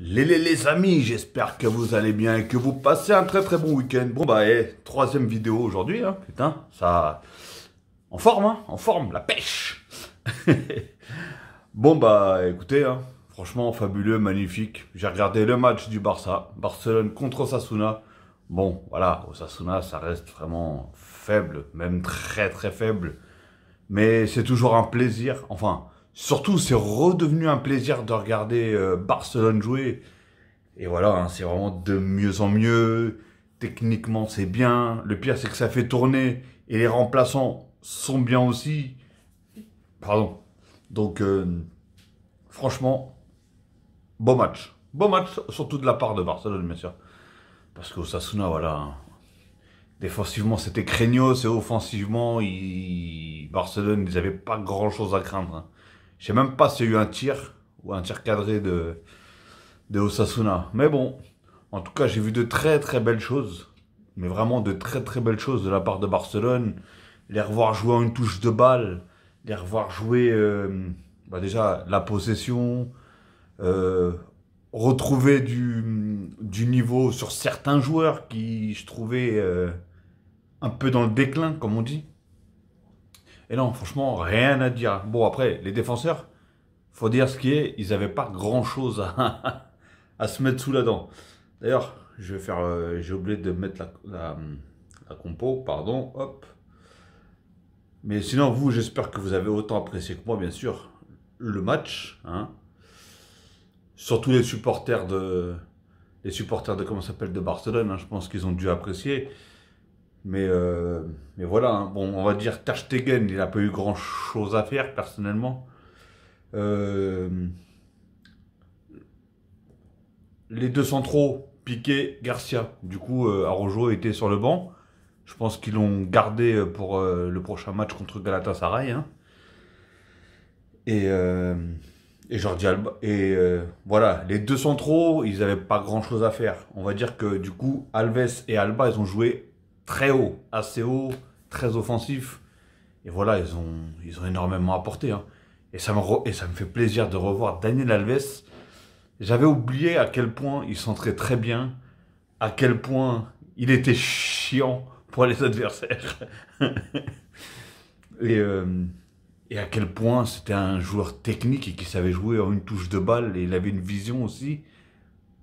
Les amis, j'espère que vous allez bien et que vous passez un très bon week-end. Bon bah, troisième vidéo aujourd'hui, hein, putain, ça... en forme, la pêche. Bon bah, écoutez, hein, franchement, fabuleux, magnifique. J'ai regardé le match du Barça, Barcelone contre Osasuna. Bon, voilà, Osasuna, ça reste vraiment faible, même très faible. Mais c'est toujours un plaisir, enfin... Surtout, c'est redevenu un plaisir de regarder Barcelone jouer. Et voilà, hein, c'est vraiment de mieux en mieux. Techniquement, c'est bien. Le pire, c'est que ça fait tourner. Et les remplaçants sont bien aussi. Pardon. Donc, franchement, beau match. Beau match, surtout de la part de Barcelone, bien sûr. Parce qu'Osasuna, voilà, hein, défensivement, c'était craignos. Et offensivement, Barcelone, ils n'avaient pas grand-chose à craindre, hein. Je sais même pas s'il y a eu un tir ou un tir cadré de Osasuna. Mais bon, en tout cas, j'ai vu de très belles choses. Mais vraiment de très belles choses de la part de Barcelone. Les revoir jouer en une touche de balle. Les revoir jouer, déjà, la possession. Retrouver du niveau sur certains joueurs qui, je trouvais, un peu dans le déclin, comme on dit. Et non, franchement, rien à dire. Bon, après, les défenseurs, faut dire ce qui est, ils n'avaient pas grand-chose à se mettre sous la dent. D'ailleurs, je vais faire, j'ai oublié de mettre la compo, pardon, hop. Mais sinon, vous, j'espère que vous avez autant apprécié que moi, bien sûr, le match, hein. Surtout les supporters de comment ça s'appelle, de Barcelone, hein, je pense qu'ils ont dû apprécier. Mais voilà, hein. Bon, on va dire Ter Stegen, il n'a pas eu grand-chose à faire, personnellement. Euh, les deux centraux, Piqué, Garcia. Du coup, Araujo était sur le banc. Je pense qu'ils l'ont gardé pour le prochain match contre Galatasaray, hein. Et, euh, et Jordi Alba. Et voilà, les deux centraux, ils n'avaient pas grand-chose à faire. On va dire que du coup, Alves et Alba, ils ont joué très haut, assez haut, très offensif. Et voilà, ils ont énormément apporté, hein. Et ça me fait plaisir de revoir Daniel Alves. J'avais oublié à quel point il centrait très bien, à quel point il était chiant pour les adversaires. et, euh, et à quel point c'était un joueur technique et qui savait jouer en une touche de balle. Et il avait une vision aussi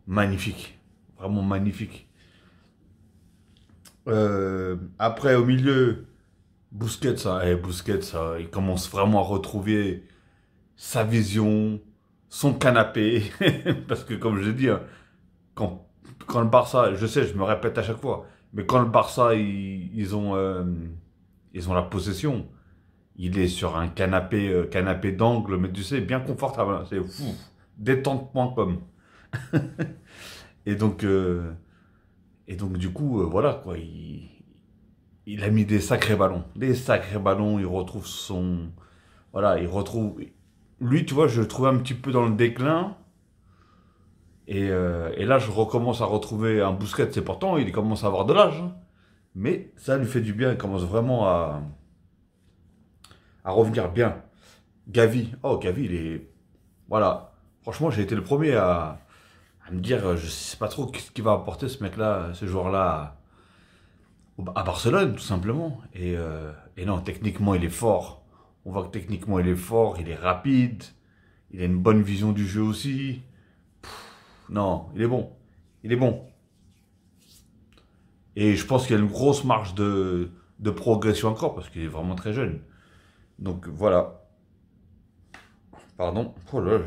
magnifique, vraiment magnifique. Après, au milieu, Busquets, ça, il commence vraiment à retrouver sa vision, son canapé. Parce que, comme je dis, hein, quand, quand le Barça, je sais, je me répète à chaque fois, mais quand le Barça, ils ont la possession, il est sur un canapé d'angle, mais tu sais, bien confortable, hein, c'est fou, détente.com. Et donc, du coup, voilà, quoi, il a mis des sacrés ballons, il retrouve son... Voilà, il retrouve... Lui, tu vois, je le trouvais un petit peu dans le déclin. Et là, je recommence à retrouver un Busquets. C'est pourtant, il commence à avoir de l'âge, hein. Mais ça lui fait du bien. Il commence vraiment à revenir bien. Gavi. Oh, Gavi, il est... Voilà. Franchement, j'ai été le premier à me dire, je sais pas trop ce qu'il va apporter ce mec-là, ce joueur-là, à Barcelone, tout simplement. Et non, techniquement, il est fort. On voit que techniquement, il est fort, il est rapide, il a une bonne vision du jeu aussi. Non, il est bon. Il est bon. Et je pense qu'il y a une grosse marge de progression encore, parce qu'il est vraiment très jeune. Donc voilà. Pardon. Oh là là,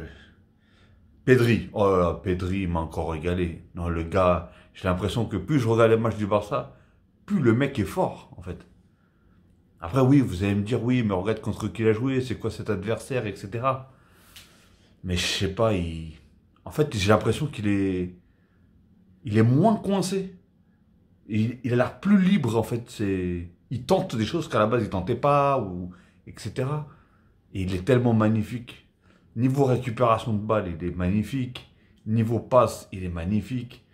Pedri. Oh là là, Pedri m'a encore régalé. Non, le gars, j'ai l'impression que plus je regarde les matchs du Barça, plus le mec est fort, en fait. Après, oui, vous allez me dire, oui, mais regarde contre qui il a joué, c'est quoi cet adversaire, etc. Mais je sais pas, en fait, j'ai l'impression il est moins coincé. Il a l'air plus libre, en fait. Il tente des choses qu'à la base il tentait pas, etc. Et il est tellement magnifique. Niveau récupération de balle, il est magnifique. Niveau passe, il est magnifique.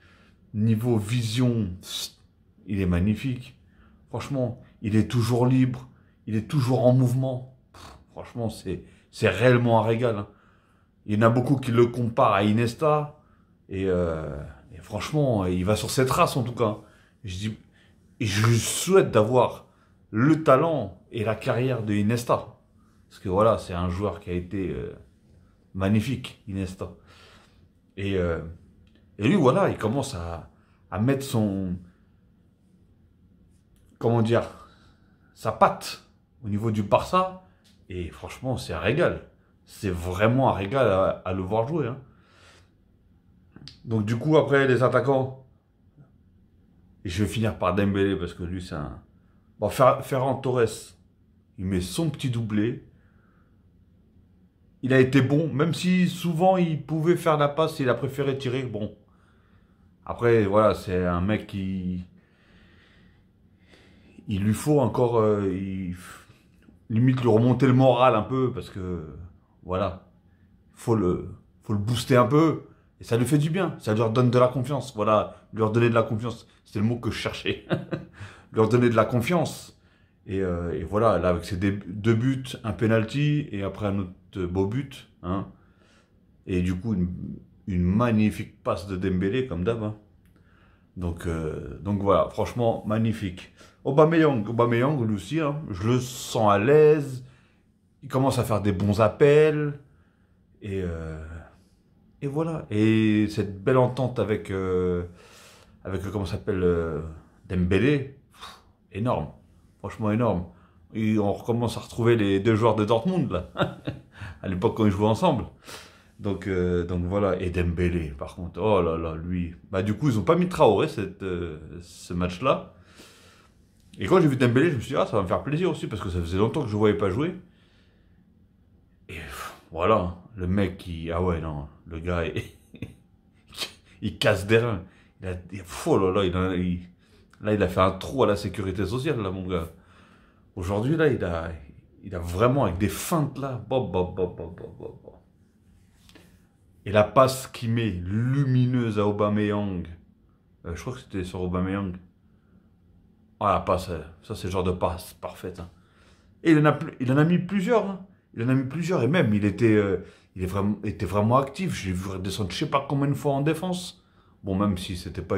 Niveau vision, il est magnifique. Franchement, il est toujours libre. Il est toujours en mouvement. Franchement, c'est réellement un régal, hein. Il y en a beaucoup qui le comparent à Iniesta. Et franchement, il va sur ses traces en tout cas. Je dis, et je lui souhaite d'avoir le talent et la carrière de Iniesta. Parce que voilà, c'est un joueur qui a été magnifique, Iniesta. Et, euh, et lui, voilà, il commence à mettre son, comment dire, sa patte au niveau du Barça. Et franchement, c'est un régal. C'est vraiment un régal à le voir jouer, hein. Donc du coup, après, les attaquants, et je vais finir par Dembélé, parce que lui, c'est un... Bon, Ferran Torres, il met son petit doublé. Il a été bon, même si souvent il pouvait faire la passe, il a préféré tirer. Bon, après, voilà, c'est un mec qui... Il lui faut encore... limite lui remonter le moral un peu, parce que... Voilà, faut le, faut le booster un peu. Et ça lui fait du bien, ça leur donne de la confiance. Voilà, leur donner de la confiance. C'était le mot que je cherchais. Leur donner de la confiance. Et voilà, là, avec ses deux buts, un penalty, et après un autre beau but, hein. Et du coup, une magnifique passe de Dembélé, comme d'hab, hein. Donc voilà, franchement, magnifique. Aubameyang, lui aussi, hein, je le sens à l'aise. Il commence à faire des bons appels. Et, euh, et voilà. Et cette belle entente avec comment ça s'appelle, Dembélé, énorme. Franchement, énorme. Et on recommence à retrouver les deux joueurs de Dortmund, là. À l'époque, quand ils jouaient ensemble. Donc voilà, et Dembélé, par contre, oh là là, lui. Bah, du coup, ils ont pas mis Traoré ce match-là. Et quand j'ai vu Dembélé, je me suis dit, ah, ça va me faire plaisir aussi, parce que ça faisait longtemps que je ne voyais pas jouer. Et voilà, le mec qui. Ah ouais, non, le gars, il casse des reins. Oh là là, là, il a fait un trou à la sécurité sociale, là, mon gars. Aujourd'hui, là, il a vraiment, avec des feintes, là, bon. Et la passe qu'il met lumineuse à Aubameyang, je crois que c'était sur Aubameyang. Ah, la passe, ça c'est le genre de passe parfaite, hein. Et il en a mis plusieurs, hein. Il en a mis plusieurs, et même était vraiment actif. J'ai vu redescendre je sais pas combien de fois en défense. Bon, même si c'était pas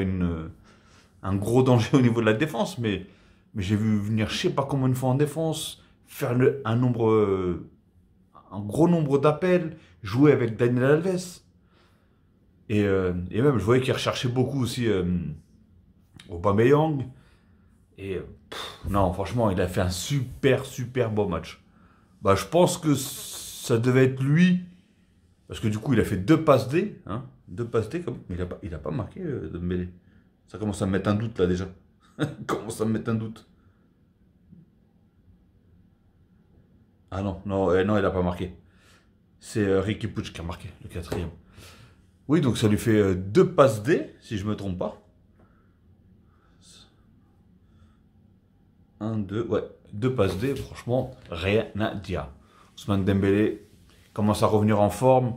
un gros danger au niveau de la défense, mais j'ai vu venir je sais pas combien de fois en défense, faire un gros nombre d'appels, jouer avec Daniel Alves. Et même, je voyais qu'il recherchait beaucoup aussi Aubameyang. Non, franchement, il a fait un super beau match. Bah, je pense que ça devait être lui, parce que du coup, il a fait deux passes D, hein, deux passes D, mais il a pas marqué Dembélé. Ça commence à me mettre un doute là déjà. Commence à me mettre un doute. Ah non, non, non, il a pas marqué. C'est Ricky Puig qui a marqué, le quatrième. Oui, donc ça lui fait deux passes D, si je me trompe pas. Un, deux, ouais, deux passes D, franchement, rien à dire. Ousmane Dembélé commence à revenir en forme.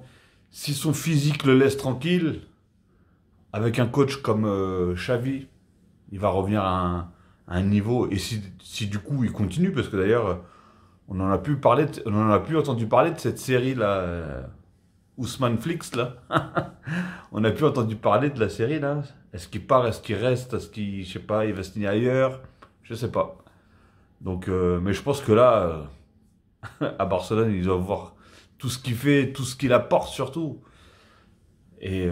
Si son physique le laisse tranquille, avec un coach comme Xavi, il va revenir à un niveau. Et si du coup il continue, parce que d'ailleurs, on n'en a plus parlé, on en a plus entendu parler de cette série là, Ousmane Flix là. On n'a plus entendu parler de la série là. Est-ce qu'il part, est-ce qu'il reste, est-ce qu'il, je sais pas, il va signer ailleurs, je sais pas. Donc, mais je pense que là, à Barcelone, ils doivent voir tout ce qu'il fait, tout ce qu'il apporte surtout. Et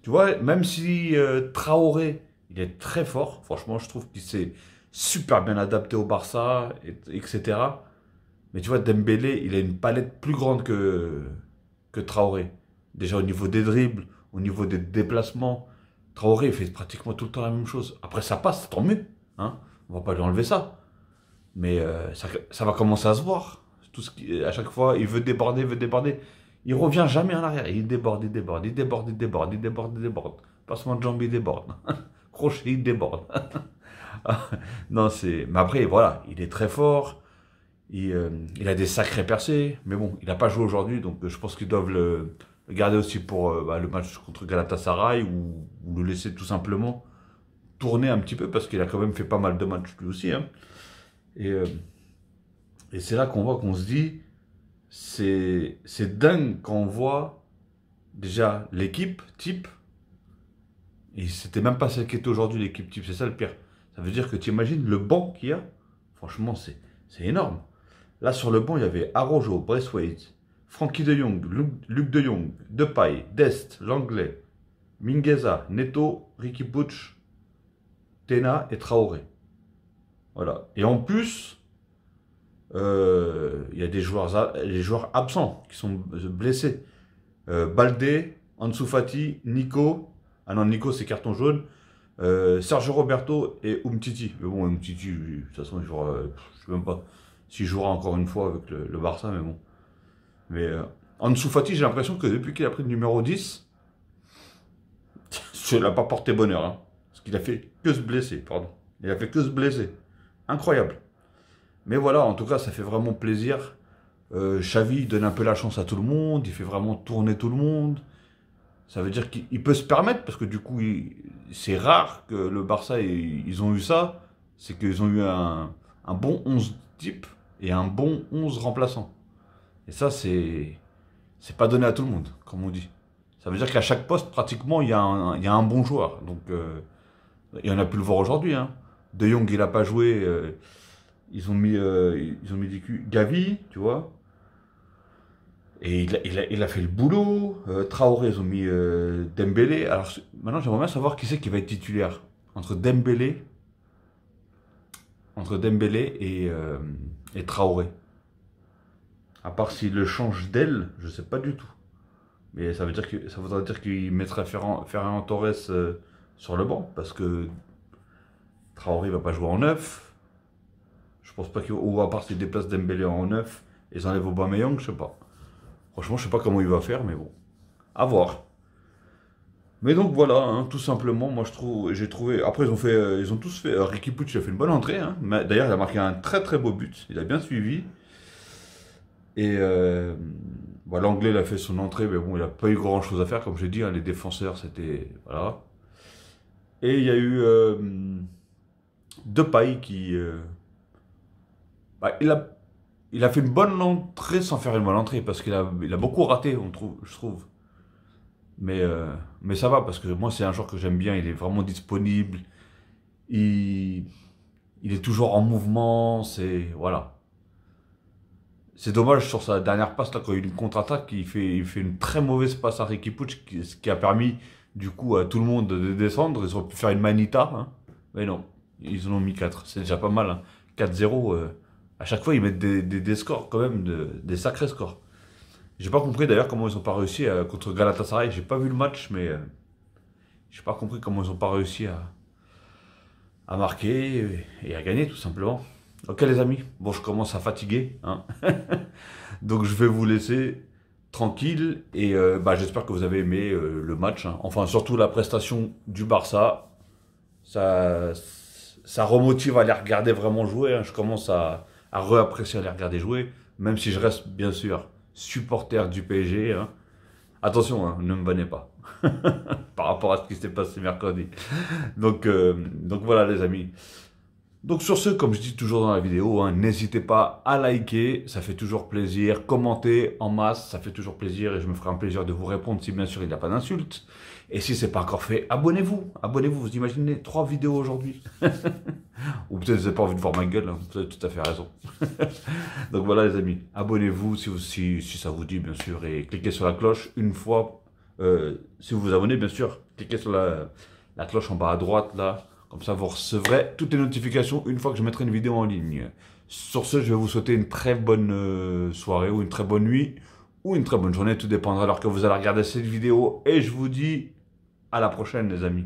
tu vois, même si Traoré, il est très fort, franchement, je trouve qu'il s'est super bien adapté au Barça, etc. Mais tu vois, Dembélé, il a une palette plus grande que Traoré. Déjà au niveau des dribbles, au niveau des déplacements. Traoré, il fait pratiquement tout le temps la même chose. Après, ça passe, tant mieux, hein. On va pas lui enlever ça. Mais ça va commencer à se voir. À chaque fois, il veut déborder, il veut déborder. Il revient jamais en arrière. Il déborde, il déborde, il déborde, il déborde, il déborde, il déborde. Passement de jambe, il déborde. Crochet, il déborde. Non, c'est. Mais après, voilà, il est très fort. Il a des sacrés percées. Mais bon, il n'a pas joué aujourd'hui. Donc je pense qu'ils doivent le garder aussi pour le match contre Galatasaray ou le laisser tout simplement tourner un petit peu parce qu'il a quand même fait pas mal de matchs lui aussi, hein. Et, euh, et c'est là qu'on voit qu'on se dit, c'est dingue quand on voit déjà l'équipe type, et c'était même pas celle qui était aujourd'hui l'équipe type, c'est ça le pire. Ça veut dire que tu imagines le banc qu'il y a, franchement c'est énorme. Là sur le banc il y avait Arojo, Braithwaite, Frankie de Jong, Luc de Jong, Depay, Dest, Langlais, Mingueza, Neto, Ricky Puig, Tena et Traoré. Voilà. Et en plus, il y a des joueurs absents qui sont blessés. Baldé, Ansu Fati, Nico. Ah non, Nico c'est carton jaune. Sergio Roberto et Umtiti. Mais bon, Umtiti, de toute façon, il jouera, je sais même pas s'il jouera encore une fois avec le Barça, mais bon. Mais Ansu Fati, j'ai l'impression que depuis qu'il a pris le numéro 10, ça l'a pas porté bonheur. Hein, parce qu'il a fait que se blesser, pardon. Il a fait que se blesser. Incroyable. Mais voilà, en tout cas, ça fait vraiment plaisir. Xavi donne un peu la chance à tout le monde, il fait vraiment tourner tout le monde. Ça veut dire qu'il peut se permettre, parce que du coup, c'est rare que le Barça, ils ont eu ça. C'est qu'ils ont eu un bon 11 type et un bon 11 remplaçant. Et ça, c'est pas donné à tout le monde, comme on dit. Ça veut dire qu'à chaque poste, pratiquement, il y a un bon joueur. Donc, et on a pu le voir aujourd'hui. Hein. De Jong, il n'a pas joué. Ils ont mis Gavi, tu vois. Et il a fait le boulot. Traoré, ils ont mis Dembélé. Alors maintenant, j'aimerais bien savoir qui c'est qui va être titulaire entre Dembélé et Traoré. À part s'il le change d'aile, je sais pas du tout. Mais ça voudrait dire qu'il mettrait Ferran Torres sur le banc. Parce que Traoré va pas jouer en neuf. Je pense pas qu'il... Ou à part s'il déplace Dembélé en neuf et ils enlèvent Aubameyang, je sais pas. Franchement, je sais pas comment il va faire, mais bon. À voir. Mais donc voilà, hein, tout simplement, moi j'ai trouvé... Après, ils ont tous fait... Ricky Puig, il a fait une bonne entrée. Hein. D'ailleurs, il a marqué un très très beau but. Il a bien suivi. Et bon, l'anglais, il a fait son entrée, mais bon, il n'a pas eu grand chose à faire, comme j'ai dit. Hein, les défenseurs, c'était... Voilà. Et il y a eu Depay qui... Bah, il a fait une bonne entrée sans faire une bonne entrée, parce qu'il a beaucoup raté, je trouve. Mais ça va, parce que moi, c'est un joueur que j'aime bien, il est vraiment disponible, il est toujours en mouvement, voilà. C'est dommage sur sa dernière passe, là, quand il y a eu une contre-attaque, il fait une très mauvaise passe à Ricky Puig, ce qui a permis, du coup, à tout le monde de descendre. Ils auraient pu faire une manita, hein. Mais non, ils en ont mis 4, c'est déjà pas mal, hein. 4-0, à chaque fois, ils mettent des scores, quand même, des sacrés scores. J'ai pas compris d'ailleurs comment ils ont pas réussi contre Galatasaray. J'ai pas vu le match, mais j'ai pas compris comment ils ont pas réussi à marquer et à gagner, tout simplement. Ok, les amis, bon, je commence à fatiguer, hein. Donc, je vais vous laisser tranquille. Et bah, j'espère que vous avez aimé le match, hein. Enfin, surtout la prestation du Barça. Ça remotive à les regarder vraiment jouer, hein. Je commence à réapprécier à les regarder jouer, même si je reste bien sûr supporter du PSG. Hein. Attention, hein, ne me bannez pas par rapport à ce qui s'est passé mercredi. Donc voilà les amis. Donc sur ce, comme je dis toujours dans la vidéo, hein, n'hésitez pas à liker, ça fait toujours plaisir. Commentez en masse, ça fait toujours plaisir et je me ferai un plaisir de vous répondre si bien sûr il n'y a pas d'insultes. Et si ce n'est pas encore fait, abonnez-vous. Abonnez-vous, vous imaginez 3 vidéos aujourd'hui. Ou peut-être vous n'avez pas envie de voir ma gueule, hein, vous avez tout à fait raison. Donc voilà les amis, abonnez-vous si ça vous dit bien sûr. Et cliquez sur la cloche une fois, si vous vous abonnez bien sûr. Cliquez sur la cloche en bas à droite là. Comme ça, vous recevrez toutes les notifications une fois que je mettrai une vidéo en ligne. Sur ce, je vais vous souhaiter une très bonne soirée ou une très bonne nuit ou une très bonne journée. Tout dépendra de l'heure que vous allez regarder cette vidéo. Et je vous dis à la prochaine, les amis.